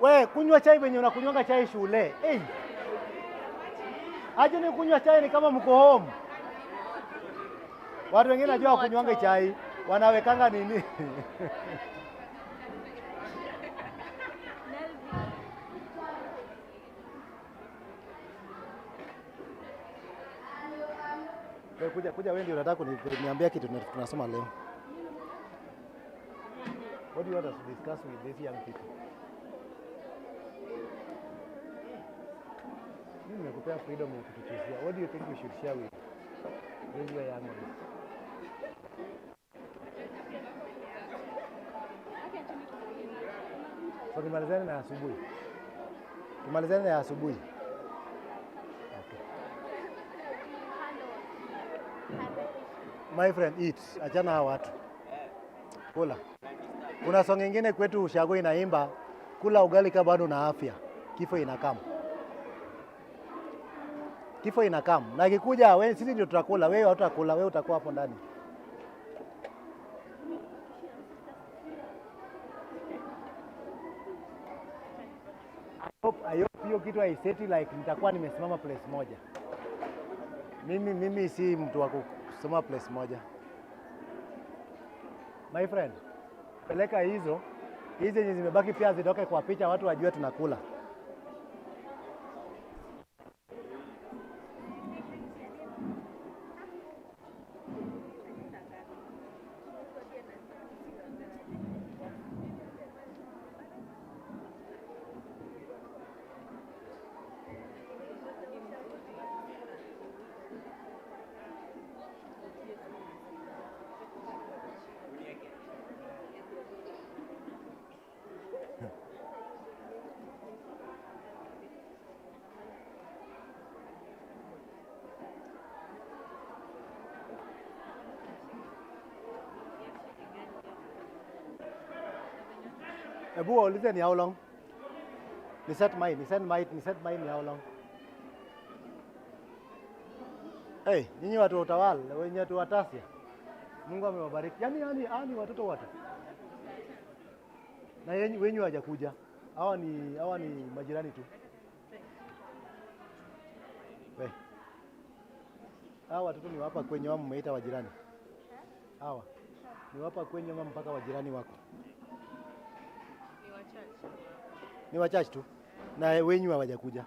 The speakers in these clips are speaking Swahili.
We kunywa chai venye unakunywanga chai shule. Hey. Aje ni kunywa chai ni kama mko home. Watu wengine najua kunywanga chai, wanawekanga nini? Kuja wewe ndio unataka kuniambia kitu tunasoma leo. What do you want us to discuss with these young people? Mimi nimekupea freedom ya kutuchezea. What do you think we should share with these young ones? So tumalizane na asubuhi. Tumalizane na asubuhi. Okay. My friend, eat. Achana hao watu. Kula. Kuna song nyingine kwetu ushago inaimba, kula ugali kama bado na afya. Kifo inakam. Kifo inakam. Na ikikuja wewe sisi ndio tutakula, wewe hautakula, wewe utakuwa hapo ndani. I hope hiyo kitu haiseti like nitakuwa nimesimama place moja. Mimi si mtu wa kusimama place moja. My friend, peleka hizi zenye zimebaki pia zitoke kwa picha watu wajue tunakula. Ebu listen ni how long? Ni set mine how long? Hey, nyinyi watu wa utawala, wenye watu wa Tassia. Mungu amewabariki. Yaani watoto wote. Na wenyu hawajakuja. Hawa ni majirani tu. We. Hawa watoto ni wapa kwenye wao mmeita wajirani. Hawa. Ni wapa kwenye wao mpaka wajirani wako. Ni wachache tu. Na wenyu hawajakuja.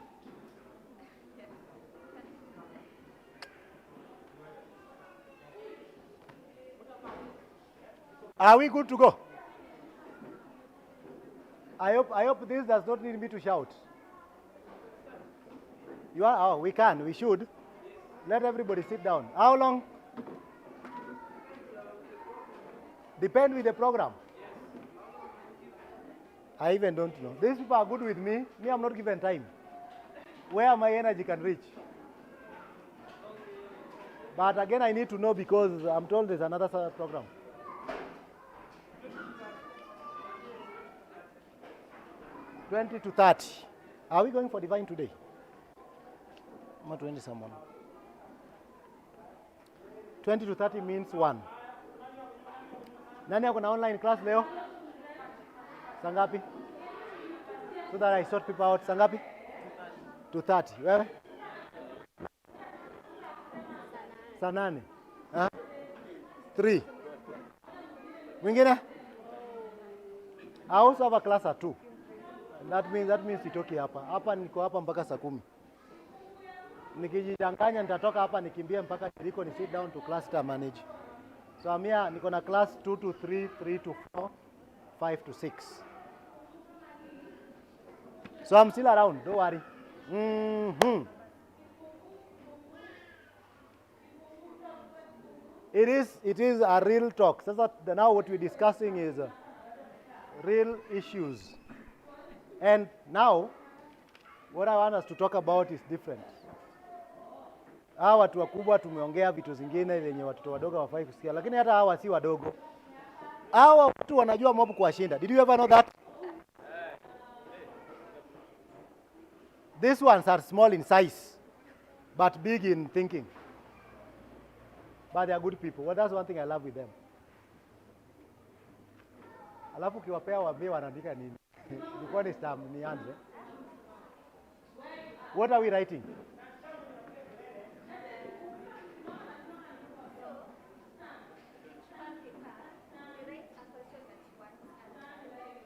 Are we good to go? I hope this does not need me to shout. You are? Oh, we should. Let everybody sit down. How long? Depend with the program. I even don't know. These people are good with me. Me, I'm not given time. Where my energy can reach. But again, I need to know because I'm told there's another program. $20 to $30. Are we going for divine today? I'm not 20 someone. 20 to 30 means 1. Nani ako na online class leo? Sangapi? So that I sort people out. Sangapi? To 30. Wewe? Sanane. 3. Mwingine? I also have a class at 2. That means sitoki hapa. Hapa niko hapa mpaka saa 10. Nikijidanganya nitatoka hapa nikimbie mpaka niliko ni sit down to class to manage. So I'm here niko na class 2 to 3, 3 to 4, 5 to 6. So I'm still around, don't worry. It is a real talk. So now what we're discussing is real issues. And now, what I want us to talk about is different. Hawa watu wakubwa tumeongea vitu zingine zenye watoto wadogo hawafai kusikia, lakini hata hawa si wadogo. Hawa watu wanajua mob kuwashinda. Did you ever know that? These ones are small in size, but big in thinking. But they are good people. Well, that's one thing I love with them. Alafu kiwapea waambie wanaandika nini? Before this time, nianze. What are we writing?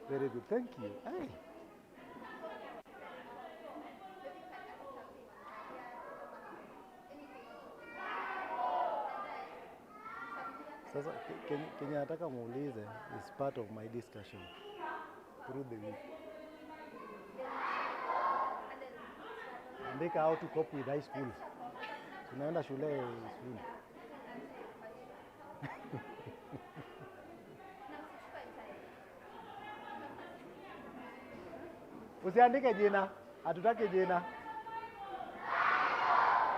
Very good, thank you. Hey. Sasa Kenya nataka muulize is part of my discussion through the week. Andika how to cope with high school. Tunaenda shule soon. Usiandike jina, hatutaki jina.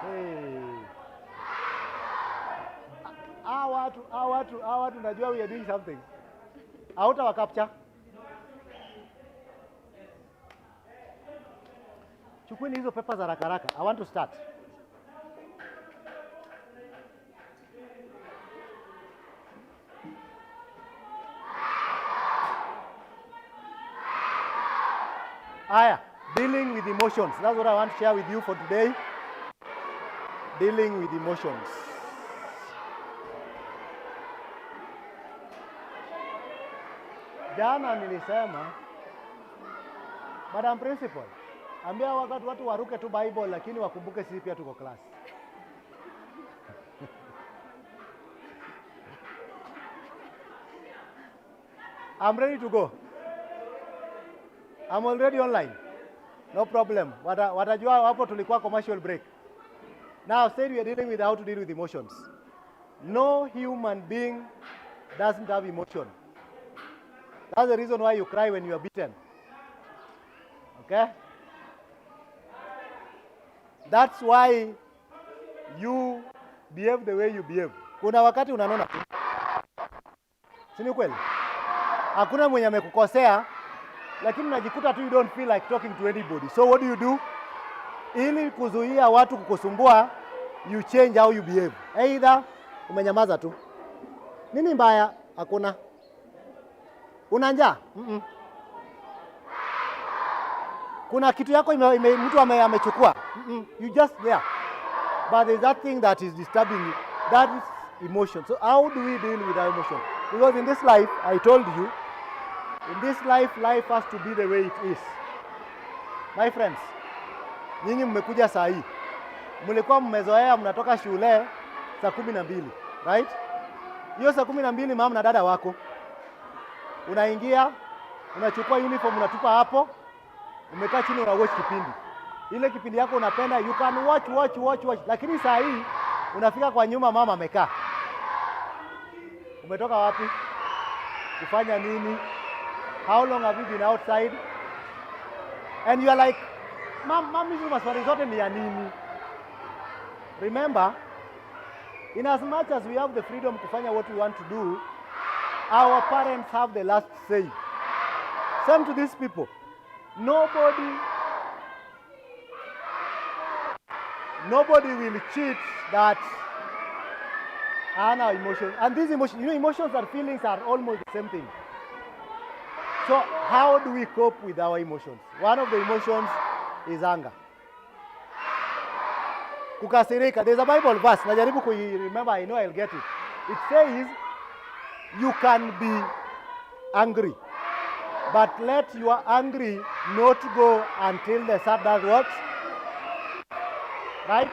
Hey. Watu najua we are doing something. Hauta wa capture. Chukueni hizo pepa za haraka. I want to start. Aya, dealing with emotions. That's what I want to share with you for today. Dealing with emotions. Jana nilisema, Madam Principal, ambia watu waruke tu Bible lakini wakumbuke sisi pia tuko class. I'm ready to go. I'm already online. No problem. Watajua hapo tulikuwa commercial break. Now, said we are dealing with how to deal with emotions. No human being doesn't have emotion. That's the reason why you cry when you are beaten. Okay? That's why you behave the way you behave. Kuna wakati unanona tu. Si ni kweli? Hakuna mwenye amekukosea, lakini unajikuta tu you don't feel like talking to anybody. So what do? Ili kuzuia watu kukusumbua, you change how you behave. Either umenyamaza tu. Nini mbaya? Hakuna. Una njaa? Kuna kitu yako mtu amechukua. You just there. But there's that thing that is disturbing you. That is emotion. So how do we deal with our emotion? Because in this life, I told you, in this life has to be the way it is. My friends, nyinyi mmekuja saa hii. Mlikuwa mmezoea mnatoka shule saa 12, right? Hiyo saa 12 mama na dada wako. Unaingia, unachukua uniform unatupa hapo, umekaa chini una watch kipindi. Ile kipindi yako unapenda, you can watch. Lakini saa hii unafika kwa nyuma mama amekaa. Umetoka wapi? Kufanya nini? How long have you been outside? And you are like, mom, hizo maswali zote ni ya nini? Remember, in as much as we have the freedom kufanya what we want to do, our parents have the last say. Same to these people. Nobody will cheat that our emotions. And these emotions, emotions and feelings are almost the same thing. So how do we cope with our emotions? One of the emotions is anger. Kukasirika. There's a Bible verse. Najaribu remember, I know I'll get it. It says, you can be angry, but let your anger not go until the sun does what? Right?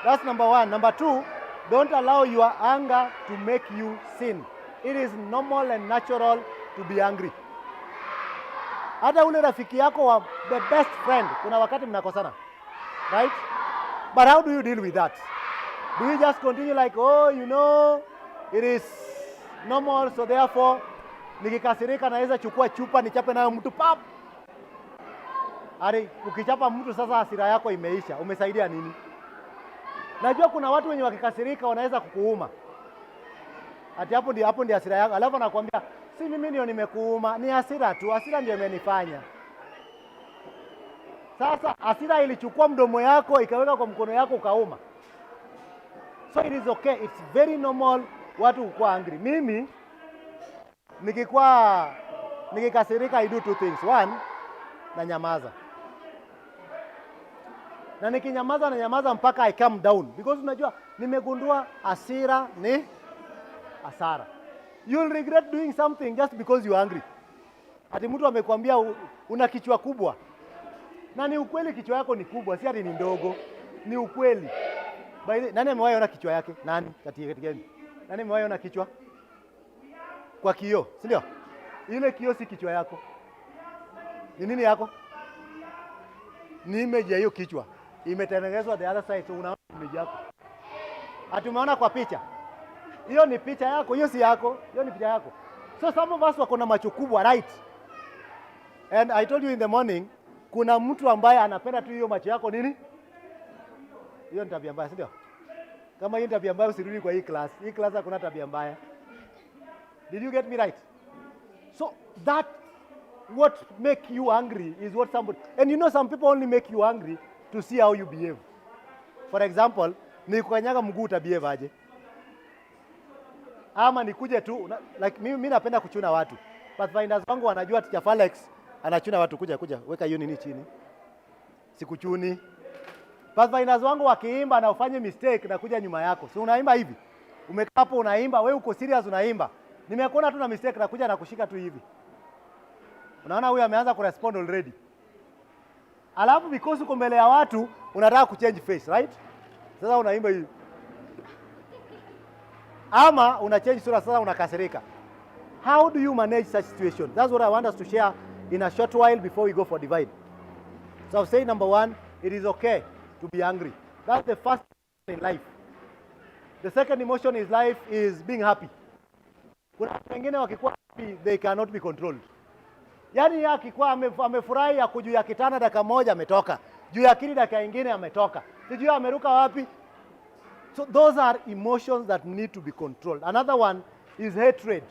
That's number one. Number two, don't allow your anger to make you sin. It is normal and natural to be angry. Hata ule rafiki yako wa the best friend, kuna wakati mnakosana. Right? But how do you deal with that? Do you just continue like, it is normal, so therefore, nikikasirika naweza chukua chupa nichape nayo mtu pap? Ari, ukichapa mtu sasa hasira yako imeisha, umesaidia nini? Najua kuna watu wenye wakikasirika wanaweza kukuuma. Ati hapo ndio hasira yako. Alafu anakuambia, si mimi ndio nimekuuma, ni hasira tu, hasira ndio imenifanya. Sasa hasira ilichukua mdomo yako ikaweka kwa mkono yako ukauma. So it is okay, it's very normal watu kuwa angry. Mimi nikikasirika I do two things. One, na nyamaza. Na nikinyamaza na nyamaza mpaka I calm down. Because unajua nimegundua hasira ni hasara. You'll regret doing something just because you're angry. Ati mtu amekwambia una kichwa kubwa. Na ni ukweli kichwa yako ni kubwa, si ati ni ndogo. Ni ukweli. Nani amewahi ona kichwa yake? Nani? Katika gani? Nani amewahi ona kichwa? Kwa kioo, si ndio? Ile kioo si kichwa yako. Ni nini yako? Ni image ya hiyo kichwa. Imetengenezwa the other side, so unaona image yako. Ati umeona kwa picha. Hiyo ni picha yako, hiyo si yako, hiyo ni picha yako. So some of us wako na macho kubwa, right? And I told you in the morning, kuna mtu ambaye anapenda tu hiyo macho yako nini? Hiyo ni tabia mbaya, si ndio? Kama hiyo ni tabia mbaya usirudi kwa hii class. Hii class hakuna tabia mbaya. Did you get me right? So that what make you angry is what somebody, and you know some people only make you angry to see how you behave. For example, nikukanyaga mguu utabehave aje? Ama nikuje tu like mimi napenda kuchuna watu. Pathfinders wangu wanajua Teacher Alex anachuna watu, kuja weka hiyo nini chini. Sikuchuni. Pathfinders wangu wakiimba na ufanye mistake na kuja nyuma yako. Si unaimba hivi. Umekaa hapo unaimba, wewe uko serious unaimba. Nimekuona tu na mistake na kuja na kushika tu hivi. Unaona huyu ameanza kurespond already. Alafu because uko mbele ya watu unataka kuchange face, right? Sasa unaimba hivi. Ama una change sura, sasa unakasirika. How do you manage such situation? That's what I want us to share in a short while before we go for divide. So I'll say number one, it is okay to be angry. That's the first in life. The second emotion in life is being happy. Kuna wengine wakikuwa happy, they cannot be controlled. Yaani akikuwa amefurahi ya juu ya kitanda dakika moja ametoka. Juu ya kile dakika nyingine ametoka. Sijui ameruka wapi. So those are emotions that need to be controlled. Another one is hatred.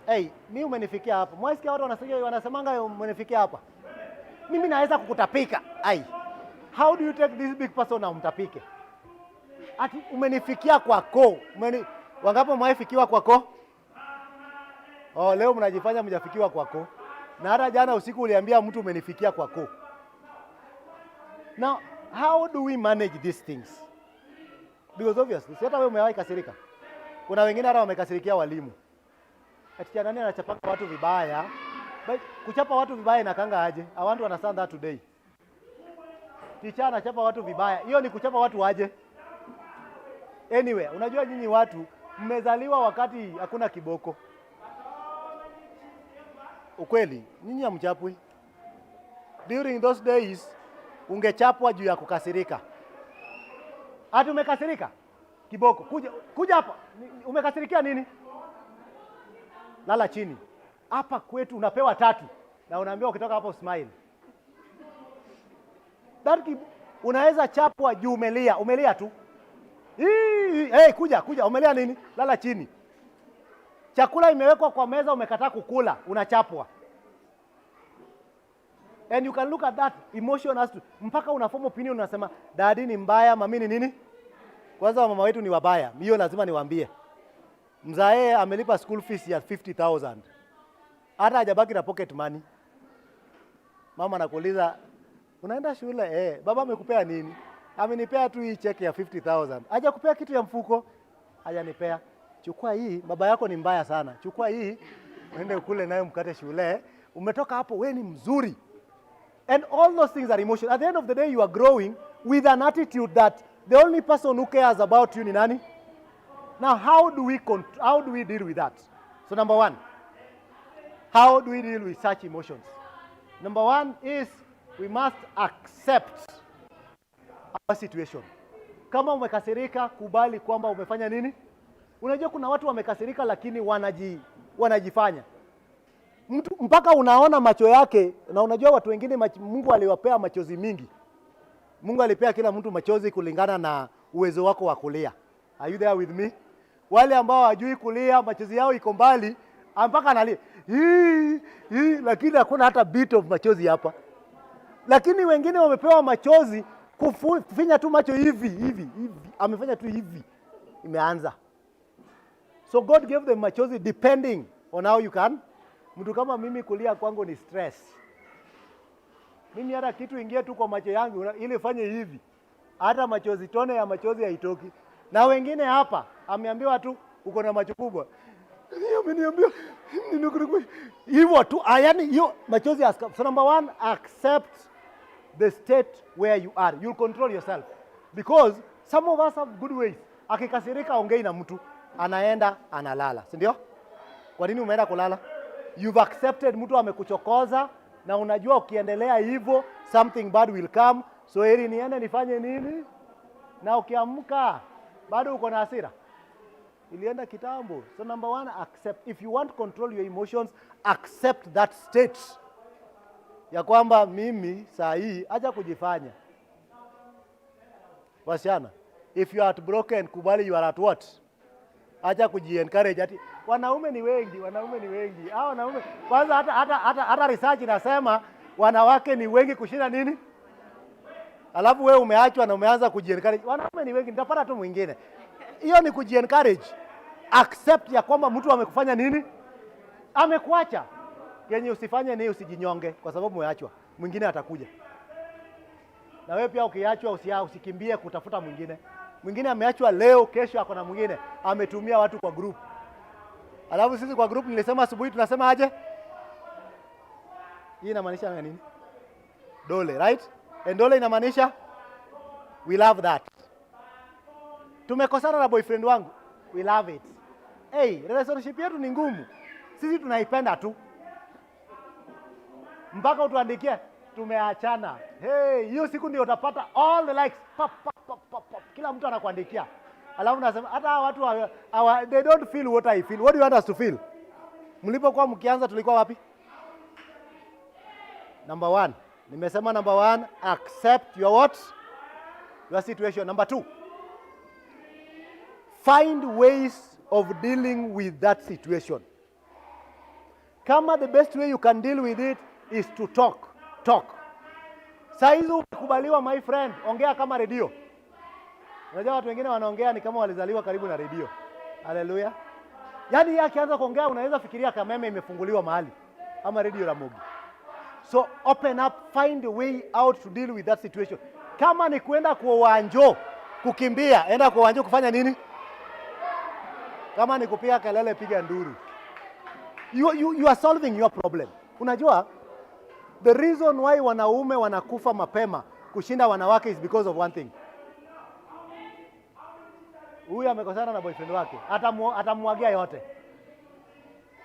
Hey, mimi umenifikia hapa. Mwasikia watu wanasemanga umenifikia hapa. Mimi naweza kukutapika. Ai. How do you take this big person na umtapike? Ati umenifikia kwa koo. Wangapi mwafikiwa kwa koo? Oh, leo mnajifanya mjafikiwa kwa koo. Na hata jana usiku uliambia mtu umenifikia kwa koo. Now, how do we manage these things? Because obviously, si hata wewe umewahi kasirika. Kuna wengine hata wamekasirikia walimu. Ati nani anachapa watu vibaya? But kuchapa watu vibaya inakanga aje? I want to understand that today. Teacher anachapa watu vibaya. Hiyo ni kuchapa watu aje? Anyway, unajua nyinyi watu mmezaliwa wakati hakuna kiboko. Ukweli, nyinyi hamchapwi. During those days ungechapwa juu ya kukasirika. Ati umekasirika? Kiboko. Kuja hapa. Umekasirikia nini? Lala chini. Hapa kwetu unapewa 3 na unaambiwa ukitoka hapo smile. Darki unaweza chapwa juu umelia tu. Hey, kuja, umelia nini? Lala chini. Chakula imewekwa kwa meza umekataa kukula, unachapwa. And you can look at that emotion as to, mpaka una form opinion unasema daddy ni mbaya, mami ni nini? Kwanza mama wetu ni wabaya. Hiyo lazima niwaambie. Mzae amelipa school fees ya 50,000. Hata hajabaki na pocket money. Mama anakuuliza unaenda shule? Baba amekupea nini? Amenipea tu hii check ya 50,000. Hajakupea kitu ya mfuko? Hajanipea. Chukua hii, baba yako ni mbaya sana. Chukua hii, uende ukule nayo mkate shule. Umetoka hapo wewe ni mzuri. And all those things are emotional. At the end of the day you are growing with an attitude that the only person who cares about you ni nani? Now how do we deal with that? So number one, how do we deal with such emotions? Number one is we must accept our situation. Kama umekasirika, kubali kwamba umefanya nini? Unajua kuna watu wamekasirika lakini wanajifanya. Mtu mpaka unaona macho yake, na unajua watu wengine Mungu aliwapea machozi mingi. Mungu alipea kila mtu machozi kulingana na uwezo wako wa kulia. Are you there with me? Wale ambao hawajui kulia, machozi yao iko mbali, mpaka analia. Lakini hakuna hata bit of machozi hapa. Lakini wengine wamepewa machozi kufinya tu macho hivi. Amefanya tu hivi. Imeanza. So God gave them machozi depending on how you can Mtu kama mimi kulia kwangu ni stress. Mimi hata kitu ingie tu kwa macho yangu ili fanye hivi. Hata machozi, tone ya machozi haitoki. Na wengine hapa ameambiwa tu uko na macho kubwa. Ameniambia hivyo tu, yani hiyo machozi. So number one, accept the state where you are. You'll control yourself. Because some of us have good ways. Akikasirika ongei na mtu, anaenda analala, si ndio? Kwa nini umeenda kulala? You've accepted mtu amekuchokoza na unajua ukiendelea hivyo something bad will come. So heri niende nifanye nini? Na ukiamka bado uko na hasira. Ilienda kitambo. So number one, accept. If you want to control your emotions, accept that state. Ya kwamba mimi saa hii acha kujifanya. Wasichana, if you are heartbroken, kubali you are at what? Acha kuji-encourage ati wanaume ni wengi. Hao wanaume kwanza hata research inasema wanawake ni wengi kushinda nini? Alafu wewe umeachwa na umeanza kuji-encourage. Wanaume ni wengi, nitapata tu mwingine. Hiyo ni kuji-encourage. Accept ya kwamba mtu amekufanya nini? Amekuacha. Yenye usifanye ni usijinyonge kwa sababu umeachwa. Mwingine atakuja. Na wewe pia ukiachwa usikimbie kutafuta mwingine. Mwingine ameachwa leo, kesho ako na mwingine. Ametumia watu kwa group. Alafu sisi kwa group nilisema asubuhi tunasema aje? Hii inamaanisha nini? Dole, right? And dole inamaanisha we love that. Tumekosana na boyfriend wangu. We love it. Hey, relationship yetu ni ngumu. Sisi tunaipenda tu. Mpaka utuandikie tumeachana. Hey, hiyo siku ndio utapata all the likes. Pop. Kila mtu anakuandikia. Alafu nasema hata watu they don't feel what I feel. What do you want us to feel? Mlipokuwa mkianza tulikuwa wapi? Number one. Nimesema number one, accept your what? Your situation. Number two, find ways of dealing with that situation. Kama the best way you can deal with it is to talk. Saizi ukubaliwa my friend, ongea kama redio. Unajua watu wengine wanaongea ni kama walizaliwa karibu na redio. Haleluya. Yaani yeye akianza kuongea unaweza fikiria kameme imefunguliwa mahali ama redio la Mogi. So open up, find a way out to deal with that situation. Kama ni kwenda kwa uwanja kukimbia, enda kwa uwanja kufanya nini? Kama ni kupiga kelele, piga nduru. You are solving your problem. Unajua the reason why wanaume wanakufa mapema kushinda wanawake is because of one thing. Huyu amekosana na boyfriend wake, atamwagia yote.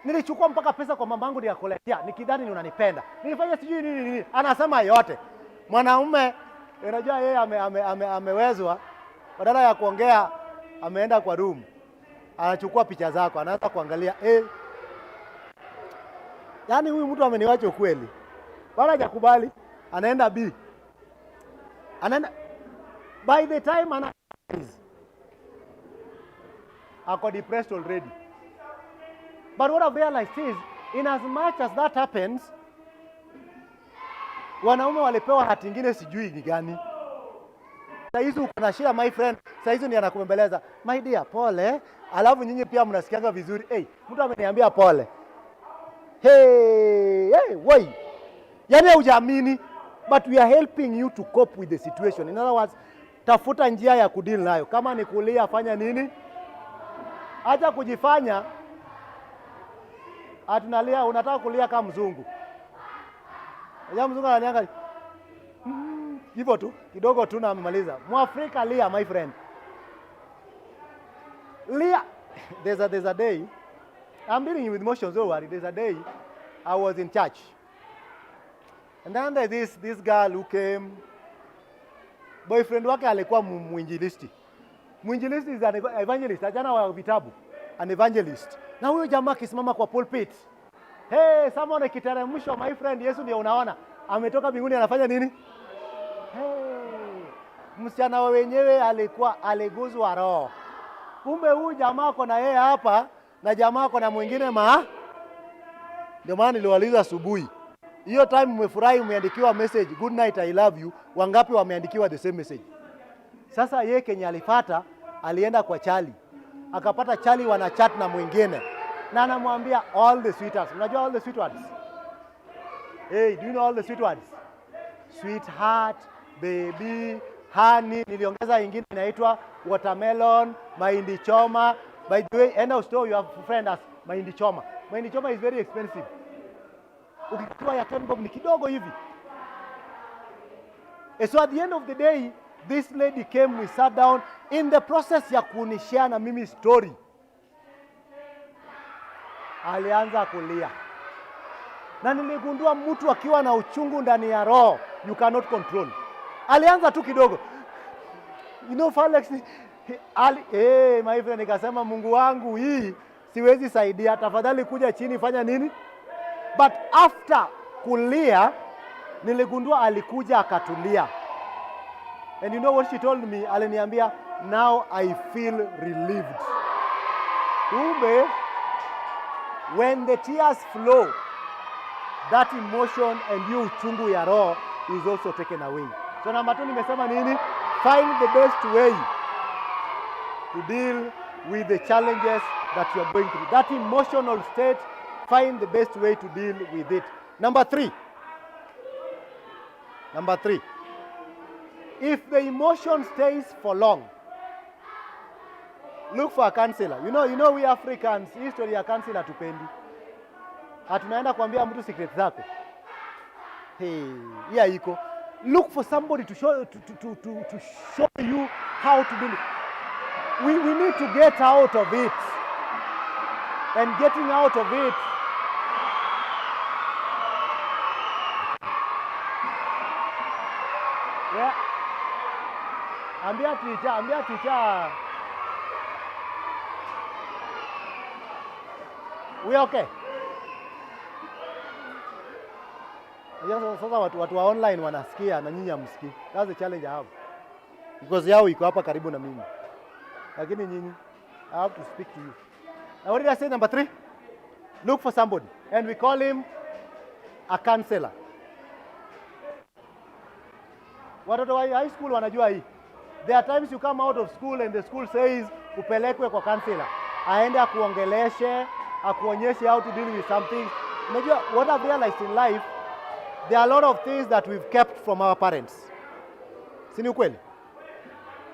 Nilichukua mpaka pesa kwa mamangu nikakuletea, nikidhani ni unanipenda. Nilifanya sijui nini. Anasema yote. Mwanaume unajua yeye amewezwa, badala ya kuongea ameenda kwa room. Anachukua picha zako, anaanza kuangalia yaani huyu mtu ameniwacha ukweli. Bado hajakubali, anaenda B. By the time ako depressed already. But what I've realized is, in as much as that happens, wanaume walipewa hati ingine sijui ni gani. Saizi uko na shida my friend, saizi ni anakumbeleza, my dear pole, alafu nyinyi pia mnasikianga vizuri, hey, mtu ameniambia pole. Hey, why? Yaani hujaamini, but we are helping you to cope with the situation. In other words, tafuta njia ya kudeal nayo. Kama ni kulia, fanya nini? Acha kujifanya atunalia, unataka kulia kama mzungu. Unajua mzungu ananiangalia. Hivyo tu, kidogo tu na amemaliza. Mwafrika lia my friend. Lia. There's a day, I'm dealing with emotions, don't worry. There's a day I was in church. And then there's this girl who came. Boyfriend wake alikuwa mwinjilisti. Mwinjilisti is an evangelist, ajana wa vitabu. An evangelist. Na huyo jamaa akisimama kwa pulpit. Hey, someone akiteremshwa my friend, Yesu ndio unaona. Ametoka mbinguni anafanya nini? Hey, msichana wenyewe alikuwa aliguzwa roho. Kumbe huyu jamaa ako na yeye hapa na jamaa ako na mwingine Ndio maana niliwauliza asubuhi. Hiyo time umefurahi umeandikiwa message, good night I love you, wangapi wameandikiwa the same message? Sasa yeye Kenya alipata, alienda kwa Chali. Akapata Chali wana chat na mwingine. Na namwambia all the sweet words. Unajua all the sweet words? Hey, do you know all the sweet words? Sweetheart, baby, honey. Niliongeza ingine inaitwa watermelon, mahindi choma. By the way, end of story, your friend as mahindi choma. Mahindi choma is very expensive. Ukitoa ya 10 bob ni kidogo hivi. So at the end of the day, this lady came, we sat down. In the process ya kunishare na mimi story, alianza kulia. Na niligundua mtu akiwa na uchungu ndani ya roho, you cannot control. Alianza tu kidogo. You know, Felix, my friend, nikasema Mungu wangu, hii siwezi saidia, tafadhali kuja chini, fanya nini? But after kulia, niligundua alikuja akatulia. And you know what she told me? Aliniambia, now I feel relieved. Kumbe, when the tears flow, that emotion and you uchungu ya roho is also taken away. So number 2 nimesema nini? Find the best way to deal with the challenges that you are going through. That emotional state, find the best way to deal with it. Number 3. If the emotion stays for long, look for a counselor. You know we Africans, history ya counselor tupendi. Hatunaenda kuambia mtu secret zako. Hey, iko. Look for somebody to show you how to deal. We need to get out of it. And getting out of it, yeah. Ambia teacher. We okay? Sasa watu wa online wanasikia na nyinyi hamsikii. That's the challenge I have. Because yao iko hapa karibu na mimi. Lakini nyinyi, I have to speak to you. Now what did I say? Number 3? Look for somebody. And we call him a counselor. Watoto wa high school wanajua hii. There are times you come out of school and the school says upelekwe kwa counselor. Aende akuongeleshe, akuonyeshe how to deal with something. Unajua, what I've realized in life, there are a lot of things that we've kept from our parents. Si ni ukweli?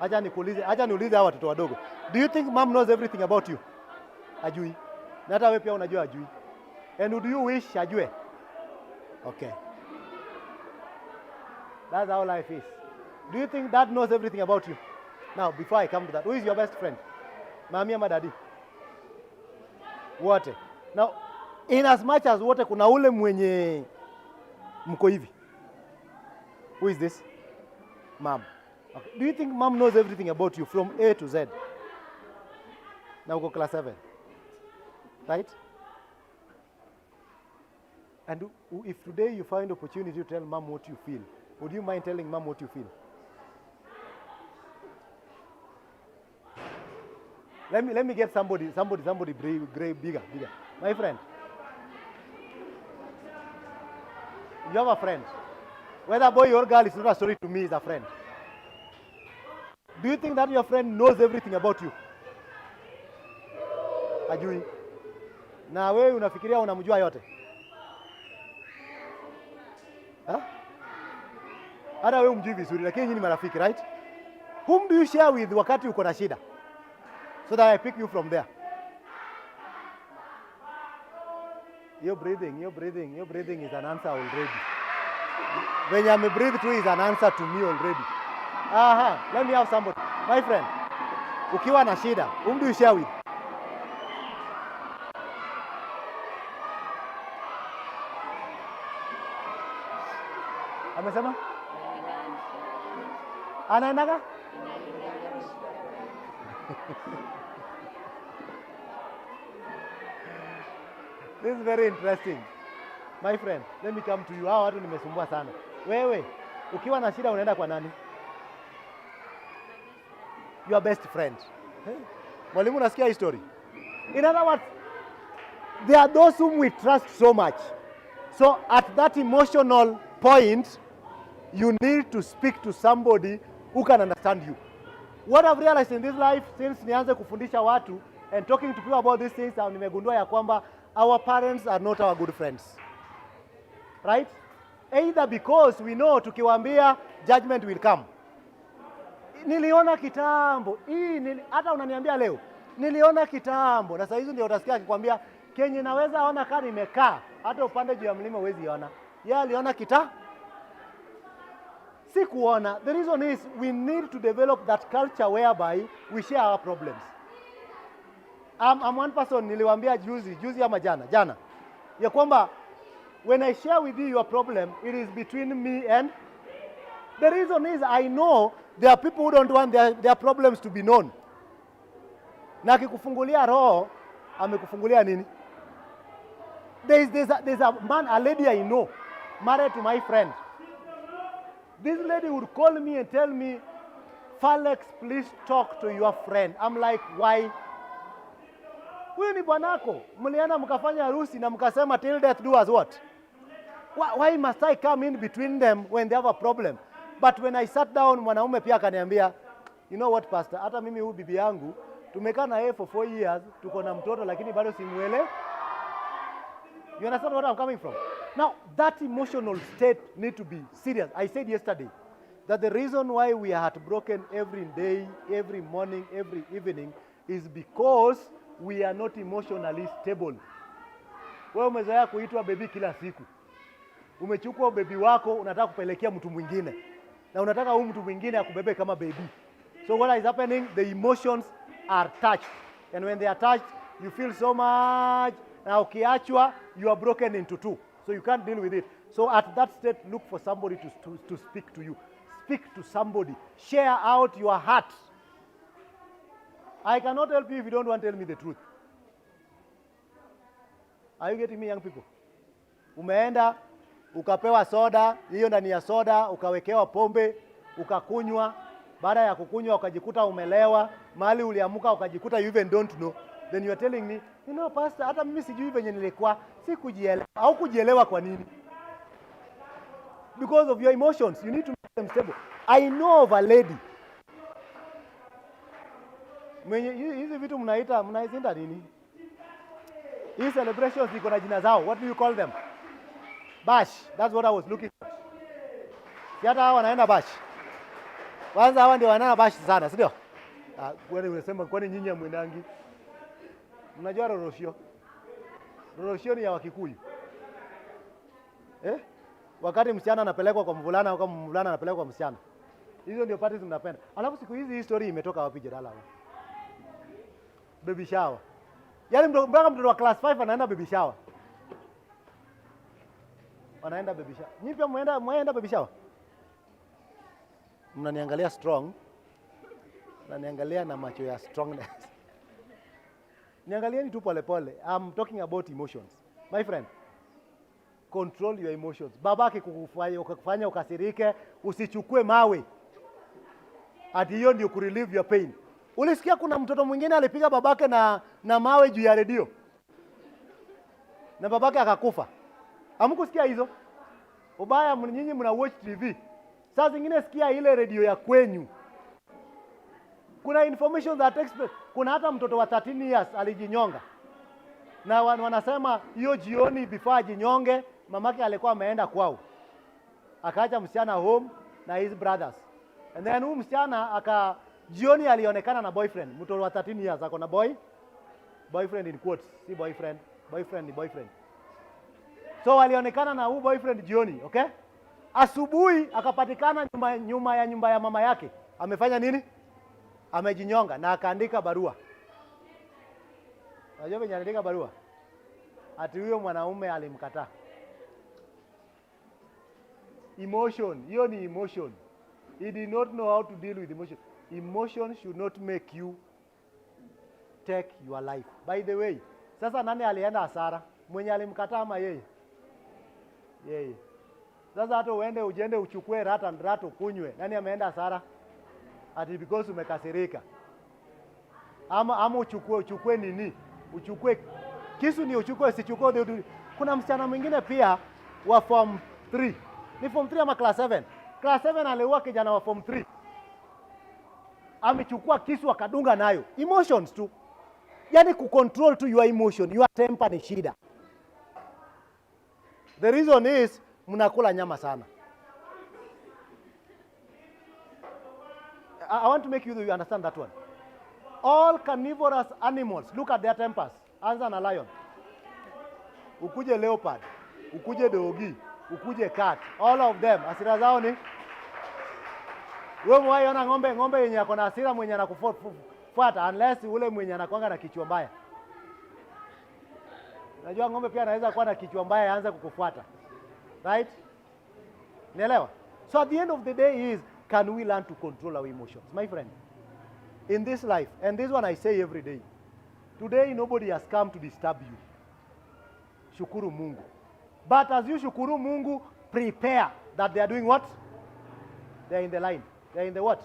Acha niulize hawa watoto wadogo. Do you think mom knows everything about you? Ajui. Na hata wewe pia unajua ajui. And do you wish ajue? Okay. That's how life is. Do you think dad knows everything about you? Now, before I come to that, who is your best friend? Mami ama daddy? Wote. Now, in as much as wote kuna ule mwenye mko hivi. Who is this? Mom. Okay. Do you think mom knows everything about you from A to Z? Now go class 7. Right? And if today you find opportunity to tell mom what you feel, would you mind telling mom what you feel? Let me get somebody brave, bigger. My friend. You have a friend. Whether boy or girl, it's not a story to me, it's a friend. Do you think that your friend knows everything about you? Ajui. Na wewe unafikiria unamjua yote? Hata wewe umjui vizuri, lakini nyinyi ni marafiki, right? Whom do you share with wakati uko na shida? So that I pick you from there. Your breathing is an answer already. When you breathe through is an answer to me already. Let me have somebody. My friend, ukiwa na shida, whom do you share with? Amesema? Anaendaga? This is very interesting. My friend, let me come to you. Hawa watu nimesumbua sana. Wewe, ukiwa na shida unaenda kwa nani? Your best friend. Mwalimu nasikia hii story. In other words, there are those whom we trust so much. So at that emotional point, you need to speak to somebody who can understand you. What I've realized in this life, since nianze kufundisha watu, and talking to people about these things, nimegundua ya kwamba our parents are not our good friends. Right? Either because we know tukiwaambia judgment will come. Niliona kitambo, hata unaniambia leo, niliona kitambo, na sasa hizo ndio utasikia akikwambia kenye naweza ona kama imekaa, hata upande juu ya mlima huwezi ona. Yeye aliona si kuona. The reason is we need to develop that culture whereby we share our problems. I'm one person niliwaambia juzi ama jana ya kwamba when I share with you your problem, it is between me and the reason is I know there are people who don't want their problems to be known. Na akikufungulia roho, amekufungulia nini? There's a lady I know, married to my friend. This lady would call me and tell me, Falex, please talk to your friend. I'm like, why? Huyu ni bwanako. Mlienda mkafanya harusi na mkasema till death do us what? Why must I come in between them when they have a problem? But when I sat down, mwanaume pia akaniambia, you know what, pastor, hata mimi huyu bibi yangu tumekaa na yeye for 4 years, tuko na mtoto lakini bado simuele. You understand what I'm coming from? Now, that emotional state need to be serious. I said yesterday that the reason why we are heartbroken every day, every morning, every evening is because we are not emotionally stable. Wewe umezoea kuitwa baby kila siku. Umechukua baby wako unataka kupelekea mtu mwingine. Na unataka huyu mtu mwingine akubebe kama baby. So what is happening? The emotions are touched. And when they are touched, you feel so much. Na ukiachwa, you are broken into two. So you can't deal with it. So at that state, look for somebody to speak to you. Speak to somebody. Share out your heart. I cannot help you if you don't want to tell me the truth. Are you getting me, young people? Umeenda, ukapewa soda, hiyo ndani ya soda, ukawekewa pombe, ukakunywa. Baada ya kukunywa, ukajikuta umelewa. Mahali uliamuka, ukajikuta you even don't know. Then you are telling me, you know, pastor, hata mimi sijui venye nilikuwa, si kujielewa. Au kujielewa kwa nini? Because of your emotions, you need to make them stable. I know of a lady. Hizi vitu mnaizinda nini? These celebrations ziko na jina zao. What do you call them? Bash. That's what I was looking for. Hata hawa wanaenda bash. Kwanza hawa ndio wanaenda bash sana, si ndio? Kwani unasema kwani nyinyi hamwendangi? Mnajua roroshio? Roroshio ni ya Wakikuyu. Wakati msichana anapelekwa kwa mvulana au kama mvulana anapelekwa kwa msichana. Hizo ndio parties mnapenda. Alafu siku hizi hii story imetoka wapi jedala? Baby shower. Yaani mpaka mtoto wa class 5 anaenda baby shower. Wanaenda baby shower. Nyinyi pia mwaenda baby shower? Mnaniangalia strong. Mnaniangalia na macho ya strongness. Niangalieni tu pole pole. I'm talking about emotions. My friend, control your emotions. Babake kukufanya ukasirike, usichukue mawe. Ati hiyo ndio kurelieve your pain. Ulisikia kuna mtoto mwingine alipiga babake na mawe juu ya redio? Na babake akakufa. Hamkusikia hizo? Ubaya nyinyi mna watch TV. Saa zingine sikia ile redio ya kwenyu. Kuna information that expert. Kuna hata mtoto wa 13 years alijinyonga. Na wanasema hiyo jioni before ajinyonge, mamake alikuwa ameenda kwao. Akaacha msichana home na his brothers. And then huyu msichana jioni alionekana na boyfriend. Mtoto wa 13 years ako na boyfriend in quotes, si boyfriend. Boyfriend ni boyfriend. So alionekana na huyu boyfriend jioni, okay? Asubuhi akapatikana nyuma ya nyumba ya mama yake. Amefanya nini? Amejinyonga na akaandika barua. Unajua venye aliandika barua? Ati huyo mwanaume alimkataa. Emotion, hiyo ni emotion. He did not know how to deal with emotion. Emotion should not make you take your life. By the way, sasa nani alienda hasara? Mwenye alimkataa ama yeye? Yeye. Sasa hata ujende uchukue rato kunywe. Nani ameenda hasara? Ati because umekasirika. Ama uchukue nini? Uchukue kisu ni uchukue sichukue. Kuna msichana mwingine pia wa form 3. Ni form 3 ama class 7. Class 7 aliua kijana wa form 3. Amechukua kisu akadunga nayo. Emotions tu. Yani kucontrol to your emotion, your temper ni shida. The reason is mnakula nyama sana. I want to make you understand that one. All carnivorous animals, look at their tempers. Anza na lion. Ukuje leopard, ukuje dogi, ukuje cat. All of them, hasira zao ni wewe mwaona ng'ombe yenye ako na hasira mwenye anakufuata unless ule mwenye anakuanga na kichwa mbaya. Unajua ng'ombe pia anaweza kuwa na kichwa mbaya aanze kukufuata. Right? Nielewa? So at the end of the day is, can we learn to control our emotions? My friend, in this life, and this one I say every day, today nobody has come to disturb you. Shukuru Mungu. But as you shukuru Mungu, prepare that they are doing what? They are in the line. They are in the what?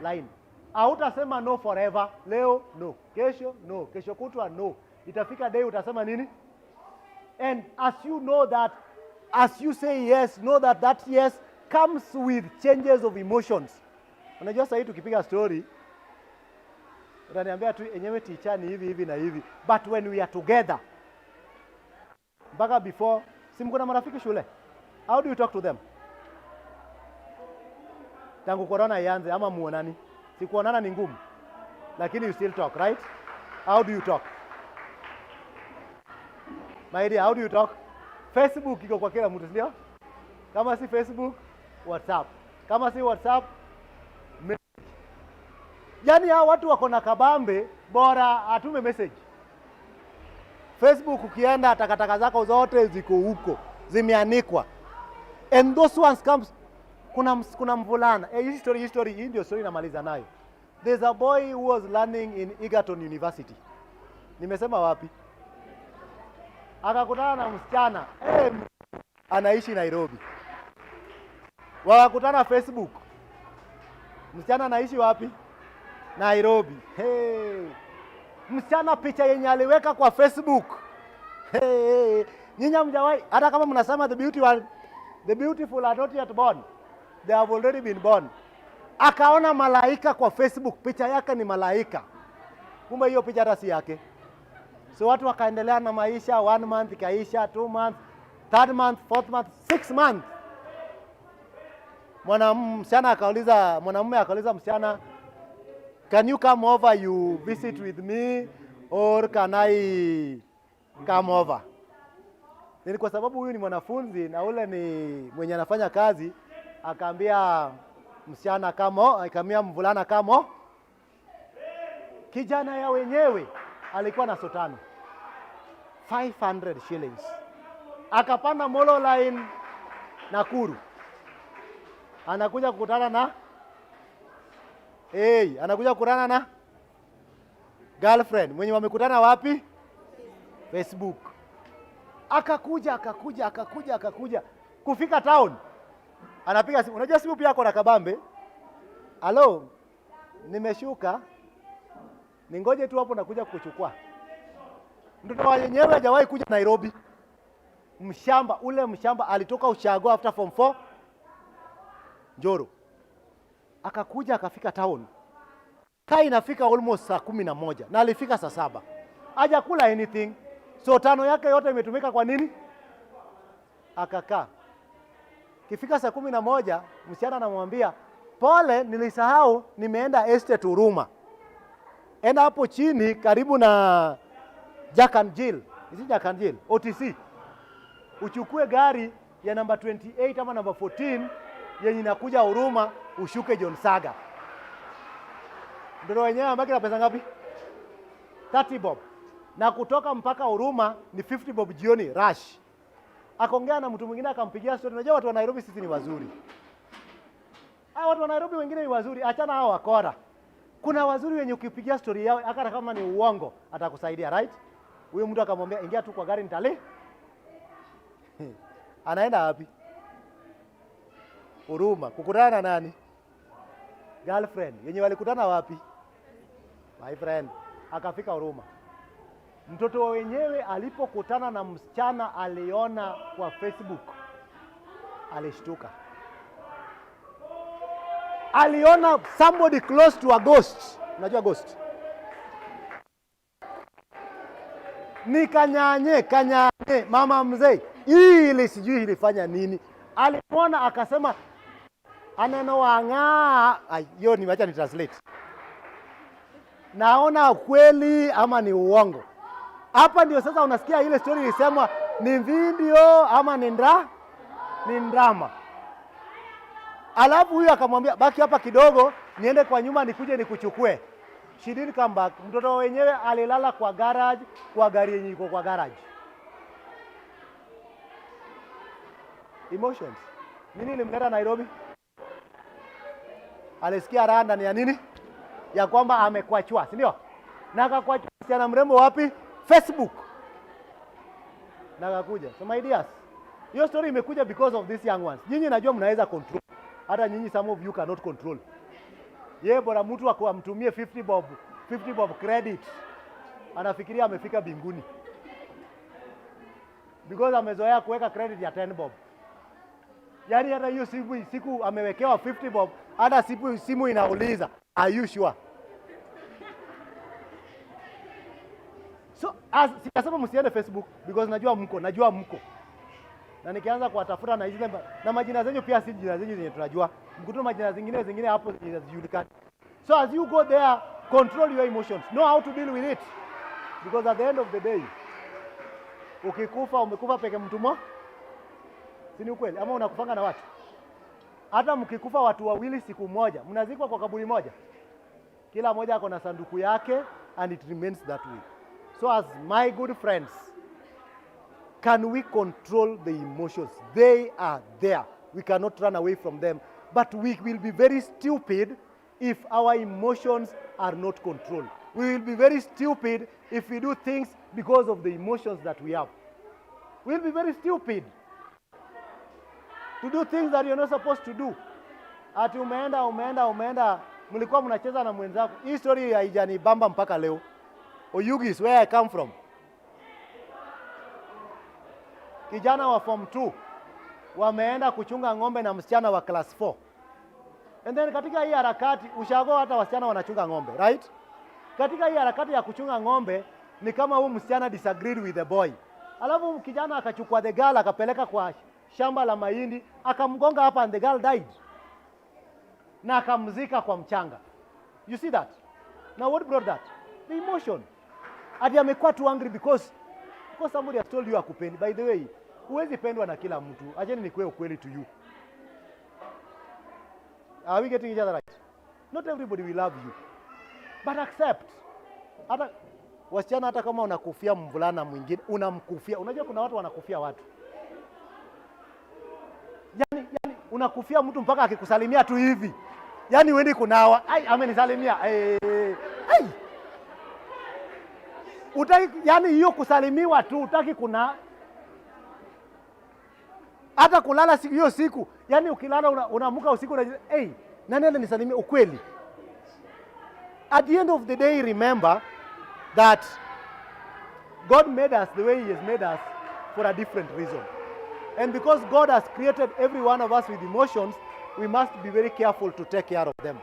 Line. Hautasema no forever. Leo, no. Kesho, no. Kesho kutwa, no. Itafika day utasema nini? And as you know that, as you say yes, know that that yes comes with changes of emotions. Unajua sasa hii tukipiga story, utaniambia tu enyewe teacher ni hivi na hivi. But when we are together, mpaka before, si mko na marafiki shule? How do you talk to them? Tangu corona ianze ama muonani? Si kuonana ni ngumu. Lakini you still talk, right? How do you talk? My dear, how do you talk? Facebook iko kwa kila mtu, ndio? Kama si Facebook, WhatsApp. Kama si WhatsApp, yani hao watu wako na kabambe, bora atume message. Facebook ukienda takataka zako zote ziko huko, zimeanikwa. And those ones comes, kuna mvulana. History, hii ndio story namaliza nayo. There's a boy who was learning in Egerton University. Nimesema wapi? Akakutana na msichana, anaishi Nairobi. Wakakutana Facebook. Msichana anaishi wapi? Nairobi. Msichana picha yenye aliweka kwa Facebook. Nyinyi mjawai, hata kama mnasema the beautiful are not yet born. They have already been born. Akaona malaika kwa Facebook, picha yake ni malaika. Kumbe hiyo picha rasi yake. So watu wakaendelea na maisha, 1 month ikaisha, 2 months, 3rd month, 4th month, 6 months. Mwanamume akauliza msichana, can you come over, you visit with me, or can I come over? Ni kwa sababu huyu ni mwanafunzi na ule ni mwenye anafanya kazi, akaambia msichana kamo, akamwambia mvulana kamo. Kijana ya wenyewe alikuwa na sotano 500 shillings. Akapanda Molo Line Nakuru. Anakuja kukutana na anakuja kukutana na girlfriend mwenye wamekutana wapi? Facebook. Akakuja kufika town. Anapiga simu. Unajua simu pia kuna kabambe. Hello, nimeshuka. Ningoje tu hapo nakuja kukuchukua. Mtoto wa yenyewe hajawahi kuja Nairobi. Mshamba alitoka Ushago after form 4 Njoro. Akakuja akafika town. Saa inafika almost saa 11 na alifika saa 7. Hajakula anything. So tano yake yote imetumika kwa nini? Akakaa. Kifika saa 11, msichana anamwambia, "Pole, nilisahau nimeenda estate Huruma. Enda hapo chini karibu na Jack and Jill. Is it Jack and Jill? OTC. Uchukue gari ya namba 28 ama namba 14 yenye inakuja Huruma, ushuke John Saga." Ndio wenyewe ambaki na pesa ngapi? 30 bob. Na kutoka mpaka Huruma ni 50 bob jioni rush. Akaongea na mtu mwingine akampigia story. Unajua watu wa Nairobi sisi ni wazuri. Watu wa Nairobi wengine ni wazuri, achana hao wakora. Kuna wazuri wenye ukipigia story yao hata kama ni uongo atakusaidia, right? Huyo mtu akamwambia ingia tu kwa gari nitale. Anaenda wapi? Huruma. Kukutana na nani? Girlfriend. Yenye walikutana wapi? My friend. Akafika Huruma. Mtoto wa wenyewe alipokutana na msichana aliona kwa Facebook, alishtuka. Aliona somebody close to a ghost. Unajua ghost? Ni kanyanye mama mzee. Ile sijui ilifanya nini. Alimwona akasema aneno wanga. Hiyo nimeacha ni translate. Naona kweli ama ni uongo. Hapa ndio sasa unasikia ile story ilisemwa ni video ama ni drama. Alafu huyu akamwambia baki hapa kidogo niende kwa nyuma nikuje nikuchukue. She didn't come back. Mtoto wenyewe alilala kwa garage, kwa gari yenye iko kwa garage. Emotions. Nini ilimleta Nairobi? Alisikia raha ndani ya nini? Ya kwamba amekwachwa, si ndio? Na akakwachwa msichana mrembo wapi? Facebook. Na akakuja. So my dears, hiyo story imekuja because of these young ones. Nyinyi najua mnaweza control. Hata nyinyi some of you cannot control. Bora mtu akamtumie 50 bob credit. Anafikiria amefika binguni. Because amezoea kuweka credit ya 10 bob. Yaani hata hiyo siku amewekewa 50 bob, hata simu inauliza, are you sure? So sikasema msiende Facebook because najua mko. Na nikianza kuwatafuta na hizi na majina zenyu pia si jina zenyu zenye tunajua. Mkutoa majina zingine hapo zinajulikana. So as you go there, control your emotions. Know how to deal with it. Because at the end of the day, umekufa peke mtu mmoja. Si ni ukweli? Ama unakufanga na watu? Hata mkikufa watu wawili siku moja, mnazikwa kwa kaburi moja. Kila mmoja ako na sanduku yake and it remains that way. So as my good friends, can we control the emotions? They are there. We cannot run away from them. But we will be very stupid if our emotions are not controlled. We will be very stupid if we do things because of the emotions that we have. We will be very stupid to do things that you're not supposed to do. Ati umeenda, mlikuwa mnacheza na mwenzako. Hii story haijanibamba mpaka leo. Oyugis, where I come from. Kijana wa form 2 wameenda kuchunga ng'ombe na msichana wa class 4. And then katika hii harakati ushago hata wasichana wanachunga ng'ombe, right? Katika hii harakati ya kuchunga ng'ombe ni kama huyu msichana disagreed with the boy. Alafu kijana akachukua the girl akapeleka kwa shamba la mahindi, akamgonga hapa and the girl died. Na akamzika kwa mchanga. You see that? Now what brought that? The emotion. Ati amekuwa too angry because somebody has told you akupendi. By the way, huwezi pendwa na kila mtu. Acheni nikuwe ukweli to you. Are we getting each other right? Not everybody will love you. But accept. Hata wasichana, hata kama unakufia mvulana mwingine, unamkufia. Unajua kuna watu wanakufia watu. Yani unakufia mtu mpaka akikusalimia tu hivi. Yani wewe kunawa, amenisalimia. Utaki, yani hiyo kusalimiwa tu, utaki kuna hata kulala hiyo siku. Yani ukilala unaamka usiku unajua, nani alinisalimia ukweli? At the end of the day, remember that God made us the way he has made us for a different reason. And because God has created every one of us with emotions, we must be very careful to take care of them.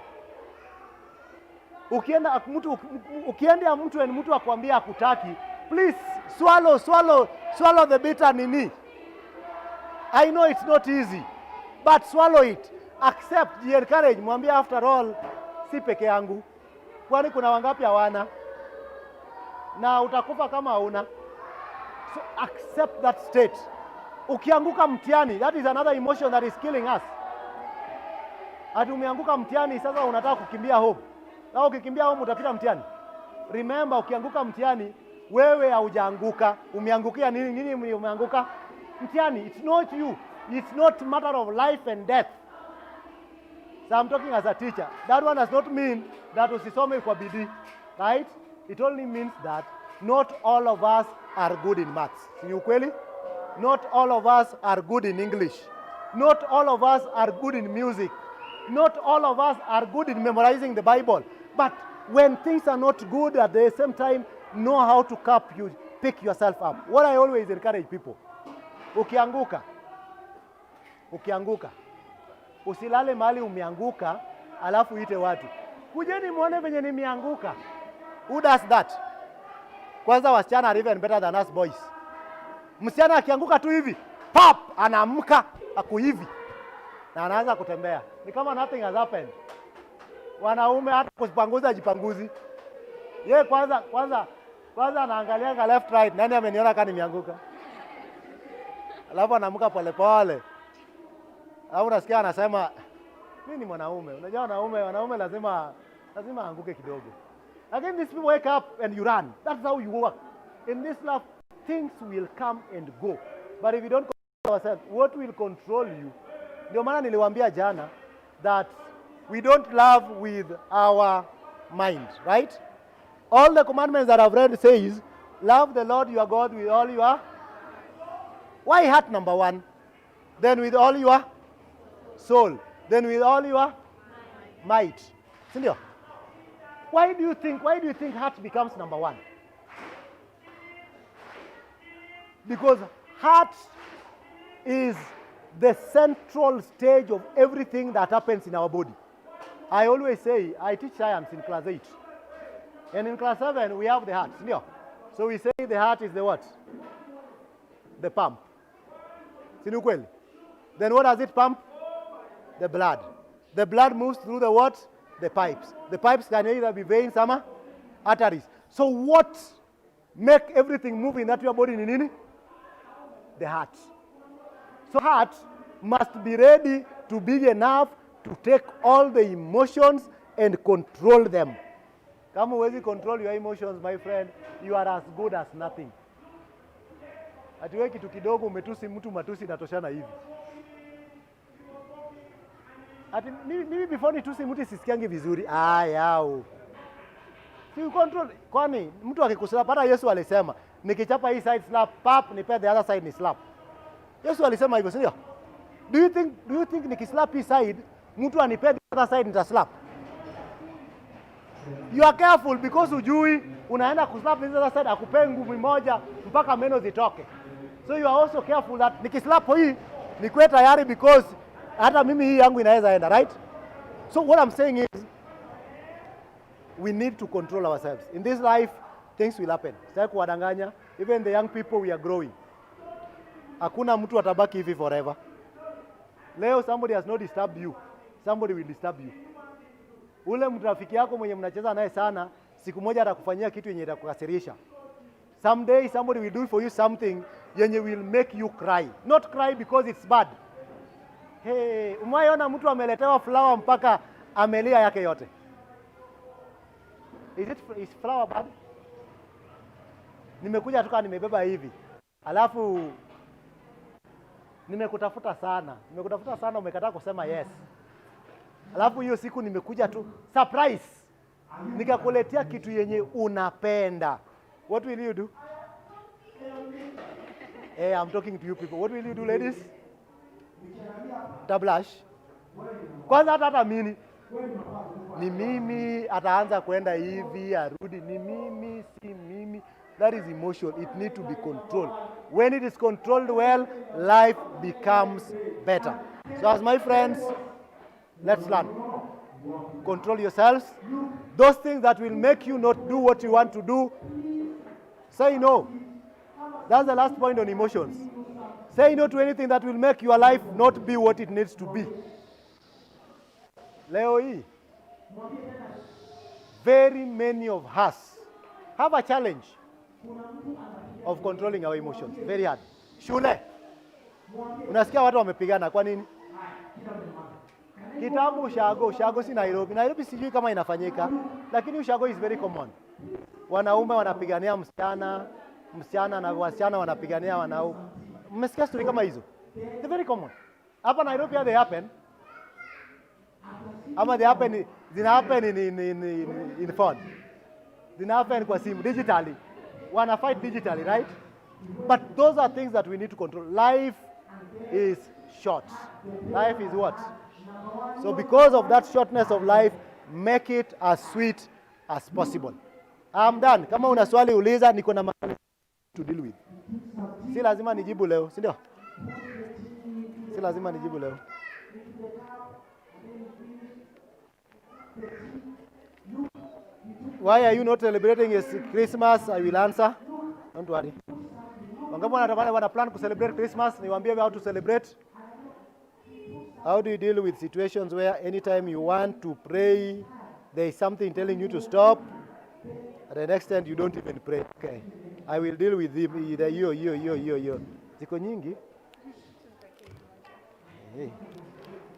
Ukienda mtu na mtu akwambia akutaki, please swallow the bitter nini. I know it's not easy, but swallow it. Accept, encourage, mwambie after all si peke yangu. Kwani kuna wangapi hawana? Na utakufa kama hauna. So accept that state. Ukianguka mtihani, that is another emotion that is killing us. Ati umeanguka mtihani, sasa unataka kukimbia home. Na ukikimbia home utapita mtihani. Remember, ukianguka mtihani, wewe haujaanguka. Umeangukia nini umeanguka? Mtihani. It's not you. It's not matter of life and death. So I'm talking as a teacher. That one does not mean that usisome kwa bidii. Right? It only means that not all of us are good in maths. Si ukweli? Not all of us are good in English. Not all of us are good in music. Not all of us are good in memorizing the Bible. But when things are not good, at the same time, know how to pick yourself up. What I always encourage people, ukianguka, usilale mahali umeanguka, alafu ite watu, kujeni muone venye nimeanguka. Who does that? Kwanza wasichana are even better than us boys. Msichana akianguka tu hivi, pop, anaamka ako hivi. Na anaanza kutembea. Ni kama nothing has happened. Wanaume hata kujipanguza jipanguzi. Yeye kwanza anaangalia left right, nani ameniona kama nimeanguka. Alafu anaamka polepole. Au unasikia anasema mimi ni mwanaume. Unajua wanaume lazima aanguke kidogo. Again, these people wake up and you run. That's how you work. In this life, things will come and go. But if you don't control ourselves, what will control you? Ndio maana niliwaambia jana that we don't love with our mind, right? All the commandments that I've read says, love the Lord your God with all your... Why heart number 1? Then with all your soul. Then with all your might. Sindio? Why do you think heart becomes number 1? Because heart is the central stage of everything that happens in our body. I always say, I teach science in class 8. And in class 7, we have the heart. So we say the heart is the what? The pump. Then what does it pump? The blood. The blood moves through the what? The pipes. The pipes can either be veins or arteries. So what make everything move in that your body? The heart. So heart must be ready to be enough to take all the emotions and control them. Kama huwezi control your emotions, my friend, you are as good as nothing. Ati wewe kitu kidogo umetusi mtu matusi natoshana hivi. Ati mimi before nitusi mtu sisikiangi vizuri. Yao. Si control. Kwani mtu akikusema hata Yesu alisema, nikichapa hii side slap, pap, nipe the other side ni slap. Yesu alisema hivyo, sio? Do you think nikislap hii side, mtu anipe the other side nita slap? You are careful because ujui unaenda kuslap the other side akupe nguvu moja mpaka meno zitoke. So you are also careful that nikislap hii nikuwe tayari because hata mimi hii yangu inaweza enda, right? So what I'm saying is we need to control ourselves. In this life things will happen. Sitaki kuwadanganya, even the young people we are growing. Hakuna mtu atabaki hivi forever. Leo somebody has not disturbed you. Somebody will disturb you. Ule mtu rafiki yako mwenye mnacheza naye sana, siku moja atakufanyia kitu yenye itakukasirisha. Someday somebody will do for you something yenye will make you cry. Not cry because it's bad. Hey, umeona mtu ameletewa flower mpaka amelia yake yote. Is flower bad? Nimekuja tu kama nimebeba hivi. Alafu nimekutafuta sana, umekataa kusema yes. Alafu hiyo siku nimekuja tu surprise, nikakuletea kitu yenye unapenda. What will you do? Hey, I'm talking to you people. What will you do, ladies? Tablash. Kwanza hata mimi ni mimi ataanza kwenda hivi arudi, ni mimi si mimi. That is emotion. It needs to be controlled. When it is controlled well, life becomes better. So as my friends, let's learn. Control yourselves. Those things that will make you not do what you want to do, say no. That's the last point on emotions. Say no to anything that will make your life not be what it needs to be. Leo hii, very many of us have a challenge of controlling our emotions. Very hard. Shule. Unasikia watu wamepigana kwa nini? Kitambo ushago si Nairobi. Nairobi sijui kama inafanyika, lakini ushago is very common. Wanaume wanapigania msichana na wasichana wanapigania wanaume. Mmesikia story kama hizo? They're very common. Hapa Nairobi they happen. Ama they happen in phone. They happen kwa simu digitally. Wanna fight digitally, right? But those are things that we need to control. Life is short. Life is what? So because of that shortness of life, make it as sweet as possible. I'm done. Kama una swali uliza, niko na to deal with. Si lazima nijibu leo, si ndio? Si lazima nijibu leo. Why are you not celebrating Christmas? I will answer. Don't worry. Wangapi wana plan to celebrate Christmas? Niwaambie how to celebrate. How do you deal with situations where anytime you want to pray, there is something telling you to stop, and the next time you don't even pray? Okay. I will deal with the yo. Ziko nyingi. Hey.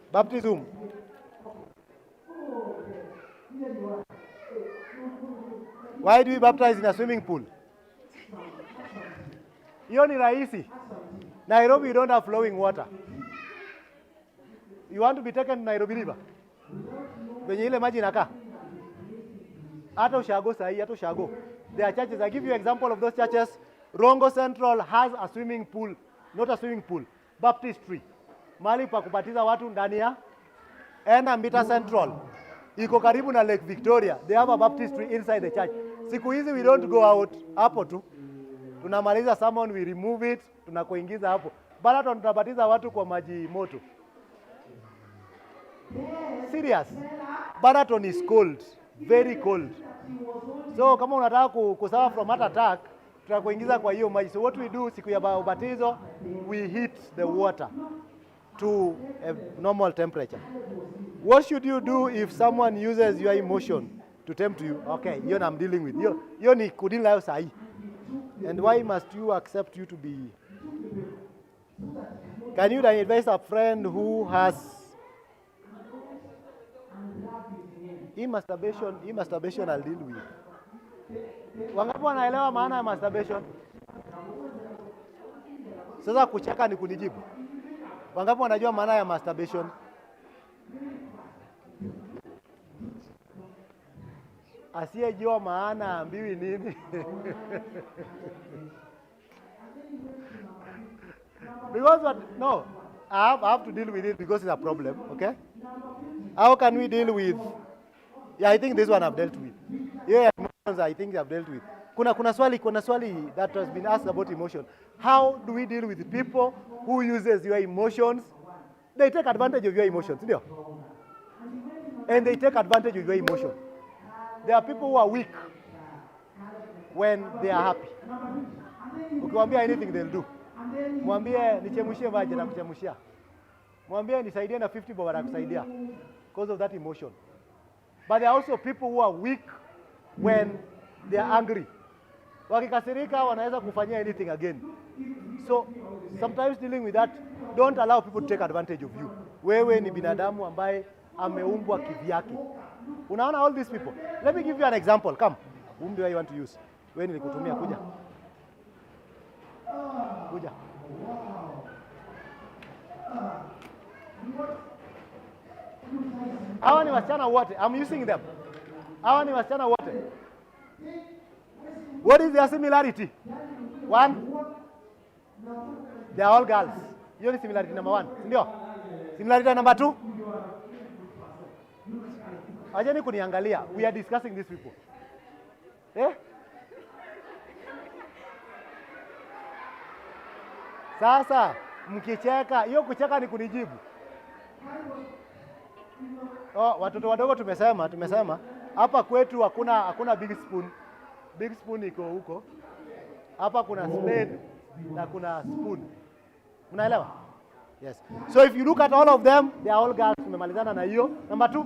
Baptism. Why do we baptize in a swimming pool? Hiyo ni rahisi. Nairobi, you don't have flowing water. You want to be taken to Nairobi River? Benye ile maji inakaa. Hata ushago sahi, hata ushago. There are churches, I give you example of those churches. Rongo Central has a swimming pool, not a swimming pool, baptistry. Mahali pa kubatiza watu ndani ya. Enda Mbita Central. Iko karibu na Lake Victoria. They have a baptistry inside the church. Siku hizi we don't go out hapo tu. Tunamaliza sermon, we remove it, tunakoingiza hapo. Baraton tunabatiza watu kwa maji moto. Serious. Baraton is cold, very cold. So kama unataka kusuffer from heart attack, tunakoingiza kwa hiyo maji. So what we do siku ya ubatizo, we heat the water to a normal temperature. What should you do if someone uses your emotion to tempt you? Okay, you're I'm dealing with. You're ni kudili nayo sahi. And why must you accept you to be? Can you advise a friend who has masturbation I'll deal with? Wangapi wanaelewa maana ya masturbation? Sasa kucheka ni kunijibu. Wangapi wanajua maana ya masturbation? Asiyejua maana ambiwi nini? Because what? No, I have to deal with it because it's a problem, okay? How can we deal with? Yeah, I think this one I've dealt with. Yeah, emotions I think I've dealt with. Kuna swali that has been asked about emotion. How do we deal with people who uses your emotions? They take advantage of your emotions, you know? And they take advantage of your emotion. There are people who are weak when they are happy. Ukiwaambia anything they'll do. Mwambie nichemushie maji na kuchemushia. Mwambie nisaidie na 50 bob na kusaidia because of that emotion. But there are also people who are weak when they are angry. Wakikasirika wanaweza kufanyia anything again. So sometimes dealing with that, don't allow people to take advantage of you. Wewe ni binadamu ambaye ameumbwa kivyake. Unaona all these people. Let me give you an example. Come. Whom do I want to use? Wewe nilikutumia kuja. Kuja. Hawa ni wasichana wote. I'm using them. Hawa ni wasichana wote. What is their similarity? One. They are all girls. Hiyo ni similarity number 1. Ndio? Similarity number 2. Ajeni kuniangalia. We are discussing these people. Sasa mkicheka, hiyo kucheka ni kunijibu. Watoto wadogo tumesema hapa kwetu hakuna big spoon. Big spoon iko huko. Hapa kuna spade na kuna spoon. Mnaelewa? Yes. So if you look at all of them, they are all girls. Tumemalizana na hiyo. Number 2.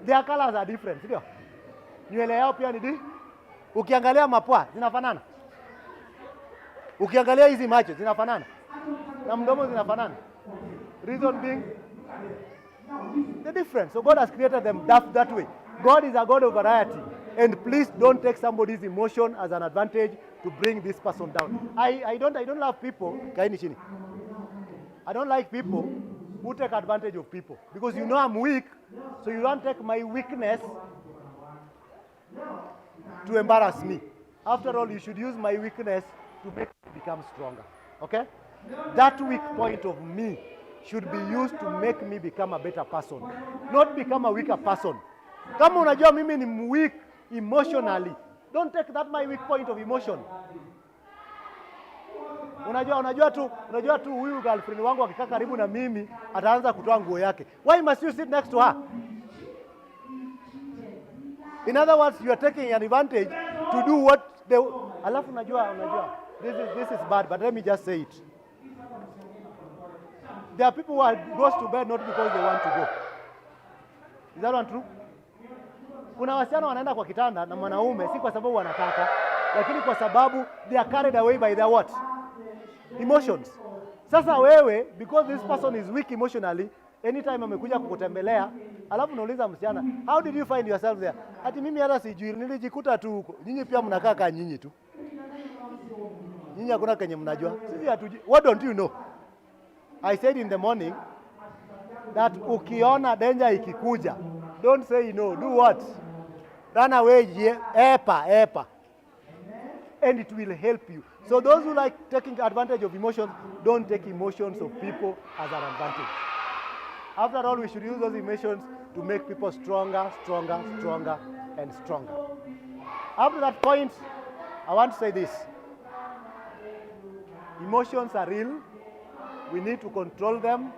Their colors are different, ndio? Nywele yao pia ni ukiangalia mapua zinafanana. Ukiangalia hizi macho zinafanana. Na mdomo zinafanana. Reason being the difference. So God has created them that way. God is a God of variety. And please don't take somebody's emotion as an advantage to bring this person down. I don't love people. Kaini chini. I don't like people who take advantage of people. Because you know I'm weak, so you don't take my weakness to embarrass me. After all, you should use my weakness to make me become stronger. Okay? That weak point of me should be used to make me become a better person, not become a weaker person. Kama unajua mimi ni weak emotionally, don't take that my weak point of emotion. Unajua tu huyu girlfriend wangu akikaa karibu na mimi ataanza kutoa nguo yake. Why must you sit next to her? In other words, you are taking an advantage to do what they... Alafu unajua, this is bad, but let me just say it. There are people who goes to bed not because they want to go. Is that one true? Kuna wasichana wanaenda kwa kitanda na mwanaume si kwa sababu wanataka, lakini kwa sababu they are carried away by their what? Emotions. Sasa wewe, because this person is weak emotionally, anytime amekuja kukutembelea, alafu unauliza msichana, how did you find yourself there? Ati mimi hata sijui, nilijikuta tu huko. Nyinyi pia mnakaa kama nyinyi tu. Nyinyi hakuna kenye mnajua. Sisi hatujui. What don't you know? I said in the morning that ukiona danger ikikuja, don't say no. Do what? Run away, epa. And it will help you. So those who like taking advantage of emotions, don't take emotions of people as an advantage. After all, we should use those emotions to make people stronger, and stronger. After that point, I want to say this. Emotions are real. We need to control them.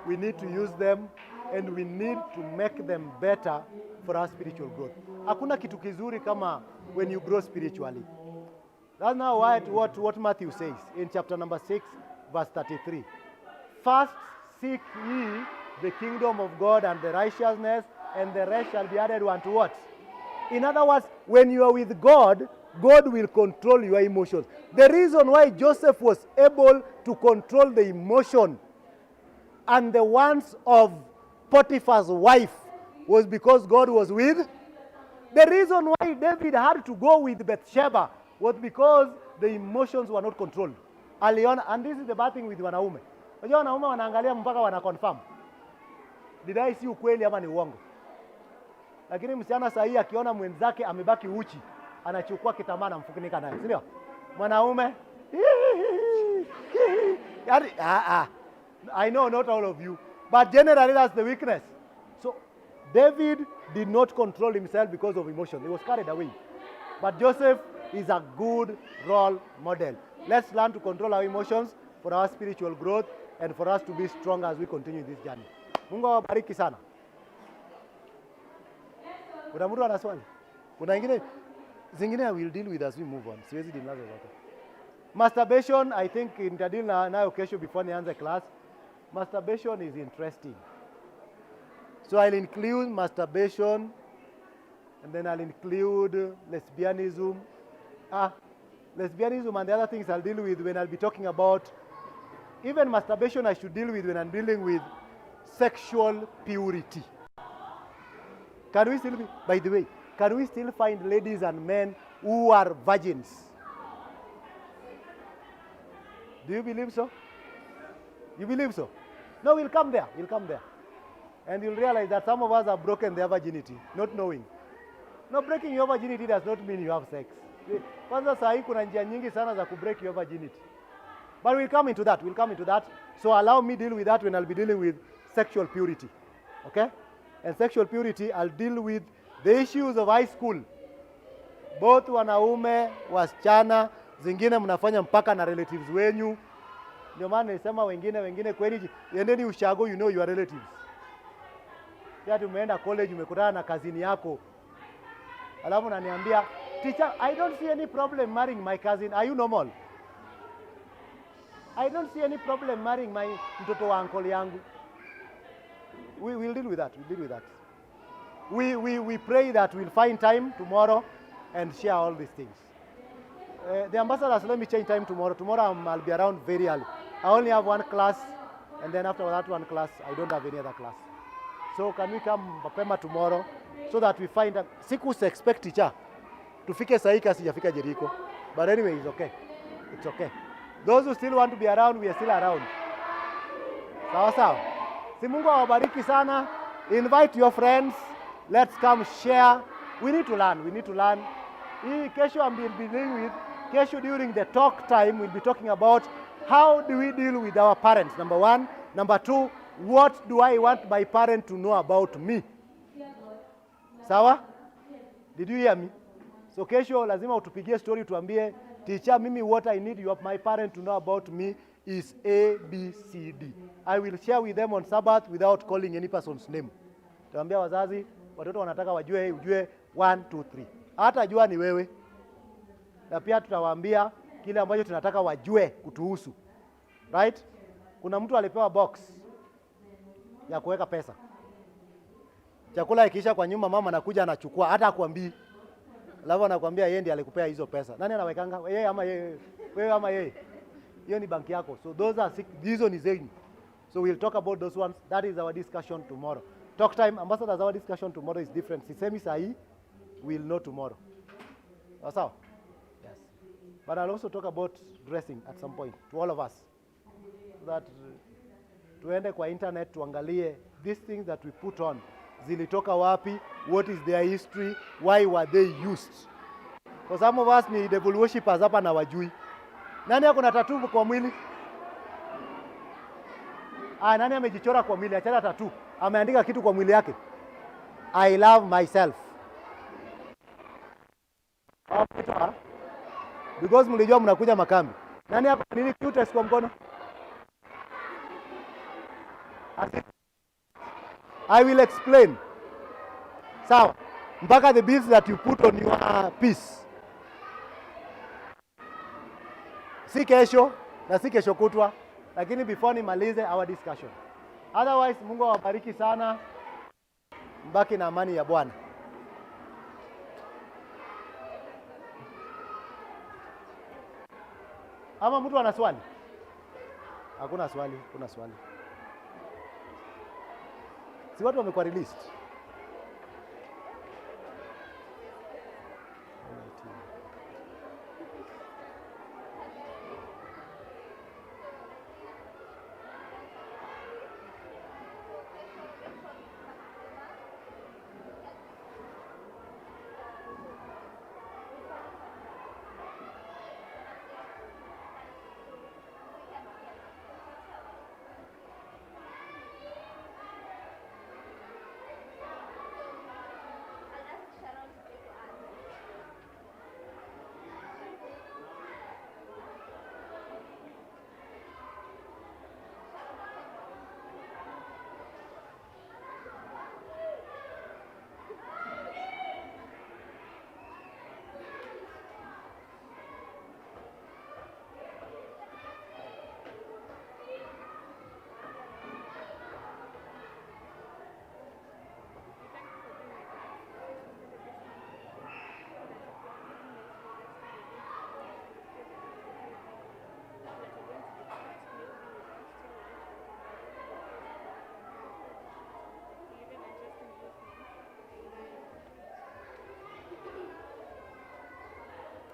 We need to use them. And we need to make them better for our spiritual growth. Hakuna kitu kizuri kama when you grow spiritually. That's now what Matthew says in chapter number 6, verse 33. First seek ye the kingdom of God and the righteousness, and the rest shall be added unto what? In other words, when you are with God, God will control your emotions. The reason why Joseph was able to control the emotion and the ones of Potiphar's wife was because God was with. The reason why David had to go with Bathsheba was because the emotions were not controlled. Aliona, and this is the bad thing with wanaume. Unajua wanaume wanaangalia mpaka wana confirm. Did I see ukweli ama ni uongo? Lakini msichana sahihi akiona mwenzake amebaki uchi, anachukua kitambaa na mfukinika naye, si ndio? Mwanaume I know not all of you, but generally that's the weakness. So David did not control himself because of emotion. He was carried away. But Joseph is a good role model. Let's learn to control our emotions for our spiritual growth and for us to be strong as we continue this journey. Mungu awabariki sana. Kuna mtu ana swali? Kuna zingine I will deal with as we move on. Siwezi deal nazo zote. Masturbation, I think nitadeal nayo kesho before nianze class. Masturbation is interesting. So I'll include masturbation, and then I'll include lesbianism. Lesbianism and the other things I'll deal with when I'll be talking about. Even masturbation I should deal with when I'm dealing with sexual purity. Can we still, by the way, can we still find ladies and men who are virgins? Do you believe so? You believe so? No, we'll come there. We'll come there. And you'll realize that some of us have broken their virginity, not knowing. No, breaking your virginity does not mean you have sex. Kwanza sahi kuna njia nyingi sana za kubreak your virginity. But we'll come into that. We'll come into that. So allow me deal with that when I'll be dealing with sexual purity. Okay? And sexual purity, I'll deal with the issues of high school. Both wanaume, wasichana, zingine mnafanya mpaka na relatives wenyu. Ndio maana nilisema wengine kweli endeni ushago, you know your relatives. Yati umeenda college umekutana na kazini yako. Alafu unaniambia, teacher, I don't see any problem marrying my cousin. Are you normal? I don't see any problem marrying my mtoto wa uncle yangu. We'll deal with that. We'll deal with that. We pray that we'll find time tomorrow and share all these things. The ambassadors, let me change time tomorrow. Tomorrow I'll be around very early. I only have one class, and then after that one class, I don't have any other class. So can we come mapema tomorrow so that we find out? Siku expect teacher. Tufike saika sijafika Jericho. But anyway, it's okay. It's okay. Those who still want to be around, we are still around. Sawa sawa. Si Mungu awabariki sana. Invite your friends. Let's come share. We need to learn. We need to learn. Kesho I'm dealing with. Kesho during the talk time, we'll be talking about how do we deal with our parents, number one. Number two, what do I want my parent to know about me? Sawa? Did you hear me? So kesho lazima utupigie story tuambie, teacher, mimi what I need my parent to know about me is A, B, C, D. I will share with them on Sabbath without calling any person's name. Tuambia wazazi, watoto wanataka ujue 1, 2, 3. Hata jua ni wewe. Na pia tutawaambia kile ambacho tunataka wajue kutuhusu. Right? Kuna mtu alipewa box ya kuweka pesa. Chakula ikiisha kwa nyuma, mama anakuja anachukua, hata hakuambii. Alafu anakuambia yeye ndiye alikupea hizo pesa. Nani anawekanga? Yeye ama yeye? Wewe ama yeye? Hiyo ni banki yako. So those are hizo ni zenyu. So we'll talk about those ones. That is our discussion tomorrow. Talk time, ambassadors, our discussion tomorrow is different. Sisemi sahi, we'll know tomorrow. Sawa? Yes. But I'll also talk about dressing at some point to all of us. So that tuende kwa internet tuangalie these things that we put on. Zilitoka wapi? What is their history? Why were they used? For some of us ni devil worshippers hapa na wajui. Nani ako na tattoo kwa mwili? Nani amejichora kwa mwili? Achana tattoo. Ameandika kitu kwa mwili yake. I love myself. Because mlijua mnakuja makambi. Nani hapa nini cute kwa mkono? I will explain. Sawa. Mpaka the beads that you put on your piece. Si kesho na si kesho kutwa, lakini before nimalize our discussion. Otherwise, Mungu awabariki sana. Mbaki na amani ya Bwana. Ama mtu ana swali? Hakuna swali, kuna swali. Si watu wamekuwa released.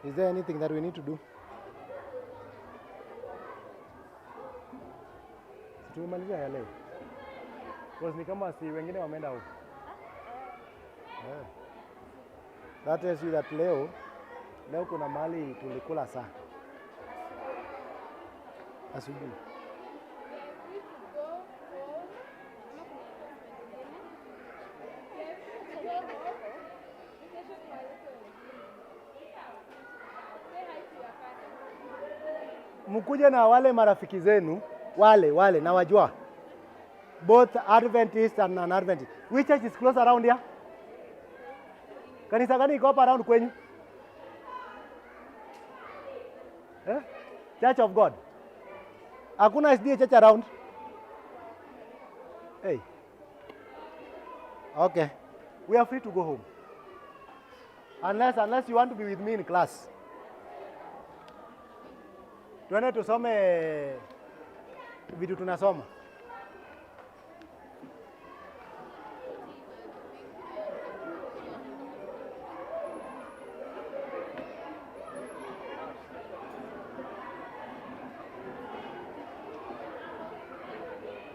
Is there anything that we need to do? Tumemalizia ya leo. Because ni kama si wengine wameenda huko. Yeah. That tells you that leo kuna mahali tulikula saa. Asubuhi. Mkuje na wale marafiki zenu, wale na wajua. Both Adventist and non-Adventist. Which church is close around here? Kanisa gani iko hapa around kwenyu? Church of God. Hakuna SDA church around? Hey. Okay. We are free to go home. Unless you want to be with me in class. Tuende tusome vitu tunasoma.